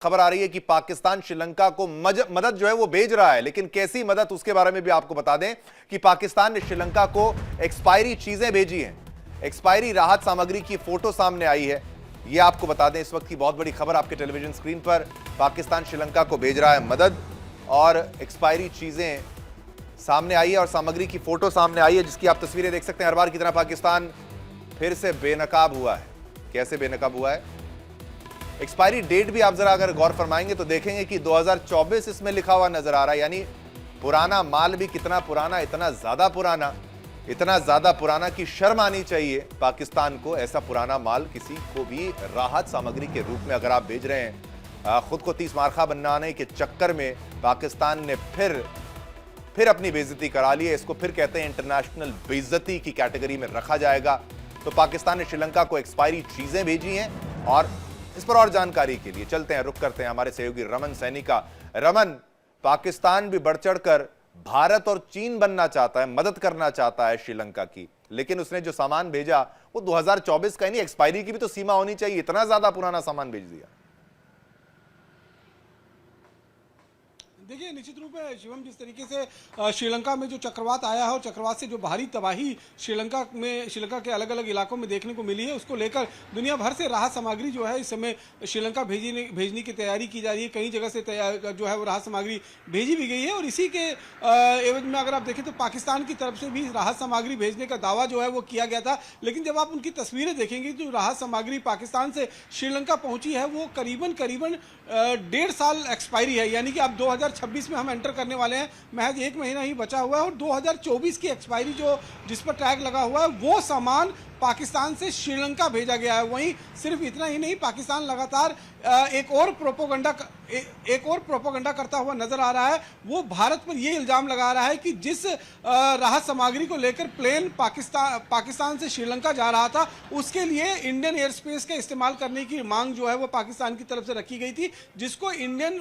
खबर आ रही है कि पाकिस्तान श्रीलंका को मदद जो है वो भेज रहा है, लेकिन कैसी मदद उसके बारे में भी आपको बता दें कि पाकिस्तान ने श्रीलंका को एक्सपायरी चीजें भेजी हैं। एक्सपायरी राहत सामग्री की फोटो सामने आई है। यह आपको बता दें इस वक्त की बहुत बड़ी खबर आपके टेलीविजन स्क्रीन पर। पाकिस्तान श्रीलंका को भेज रहा है मदद और एक्सपायरी चीजें सामने आई है और सामग्री की फोटो सामने आई है, जिसकी आप तस्वीरें देख सकते हैं। हर बार की तरह पाकिस्तान फिर से बेनकाब हुआ है। कैसे बेनकाब हुआ है? एक्सपायरी डेट भी आप जरा अगर गौर फरमाएंगे तो देखेंगे कि 2024 इसमें लिखा हुआ नजर आ रहा है। यानी पुराना माल भी कितना पुराना, इतना ज्यादा पुराना कि शर्म आनी चाहिए पाकिस्तान को। ऐसा पुराना माल किसी को भी राहत सामग्री के रूप में अगर आप भेज रहे हैं। खुद को 30 मारखा बनाने के चक्कर में पाकिस्तान ने फिर अपनी बेइज्जती करा ली है। इसको फिर कहते हैं इंटरनेशनल बेइज्जती की कैटेगरी में रखा जाएगा। तो पाकिस्तान ने श्रीलंका को एक्सपायरी चीजें भेजी हैं और इस पर और जानकारी के लिए चलते हैं, रुक करते हैं हमारे सहयोगी रमन सैनी का। रमन, पाकिस्तान भी बढ़ चढ़कर भारत और चीन बनना चाहता है, मदद करना चाहता है श्रीलंका की, लेकिन उसने जो सामान भेजा वो 2024 का ही नहीं, एक्सपायरी की भी तो सीमा होनी चाहिए। इतना ज्यादा पुराना सामान भेज दिया। देखिए, निश्चित रूप में शिवम, जिस तरीके से श्रीलंका में जो चक्रवात आया है और चक्रवात से जो भारी तबाही श्रीलंका के अलग अलग इलाकों में देखने को मिली है, उसको लेकर दुनिया भर से राहत सामग्री जो है इस समय श्रीलंका भेजने की तैयारी की जा रही है। कई जगह से जो है वो राहत सामग्री भेजी भी गई है और इसी के एवज में अगर आप देखें तो पाकिस्तान की तरफ से भी राहत सामग्री भेजने का दावा जो है वो किया गया था। लेकिन जब आप उनकी तस्वीरें देखेंगे, जो राहत सामग्री पाकिस्तान से श्रीलंका पहुंची है वो करीबन 1.5 साल एक्सपायरी है। यानी कि अब 2026 में हम एंटर करने वाले हैं, महज 1 महीना ही बचा हुआ है और 2024 की एक्सपायरी जिस पर टैग लगा हुआ है वो सामान पाकिस्तान से श्रीलंका भेजा गया है। वहीं सिर्फ इतना ही नहीं, पाकिस्तान लगातार एक और प्रोपोगंडा करता हुआ नजर आ रहा है। वो भारत पर यह इल्जाम लगा रहा है कि जिस राहत सामग्री को लेकर प्लेन पाकिस्तान से श्रीलंका जा रहा था, उसके लिए इंडियन एयर स्पेस का इस्तेमाल करने की मांग जो है वो पाकिस्तान की तरफ से रखी गई थी, जिसको इंडियन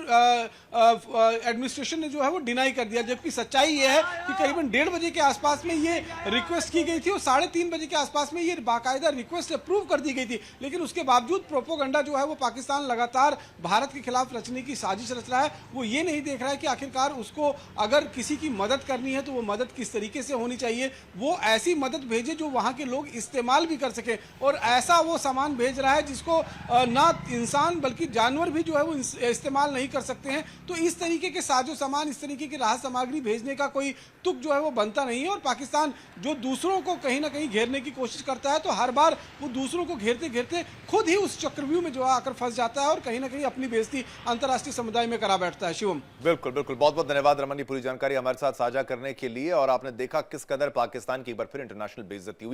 एडमिनिस्ट्रेशन ने जो है वो डिनाई कर दिया। जबकि सच्चाई ये है कि करीबन 1:30 बजे के आसपास में ये रिक्वेस्ट की गई थी और 3:30 बजे के आसपास में ये बाकायदा रिक्वेस्ट अप्रूव कर दी गई थी। लेकिन उसके बावजूद प्रोपोगंडा जो है वो पाकिस्तान लगातार भारत के खिलाफ रचने की साजिश रच रहा है। वो ये नहीं देख रहा है कि आखिरकार उसको अगर किसी की मदद करनी है तो वो मदद किस तरीके से होनी चाहिए। वो ऐसी मदद भेजे जो वहां के लोग इस्तेमाल भी कर सके, और ऐसा वो सामान भेज रहा है जिसको ना इंसान बल्कि जानवर भी जो है वो इस्तेमाल नहीं कर सकते हैं। तो इस तरीके के साजो सामान, इस तरीके की राहत सामग्री भेजने का कोई तुक जो है वो बनता नहीं है। और पाकिस्तान जो दूसरों को कहीं ना कहीं घेरने की कोशिश करता है, तो हर बार वो दूसरों को घेरते घेरते खुद ही उस चक्रव्यूह में जो आकर फंस जाता है और कहीं ना कहीं अपनी बेइज्जती अंतर्राष्ट्रीय समुदाय में करा बैठता है। शिवम, बिल्कुल बिल्कुल, बहुत बहुत धन्यवाद रमन, पूरी जानकारी हमारे साथ साझा करने के लिए। और आपने देखा किस कदर पाकिस्तान की एक बार फिर इंटरनेशनल बेइज्जती हुई।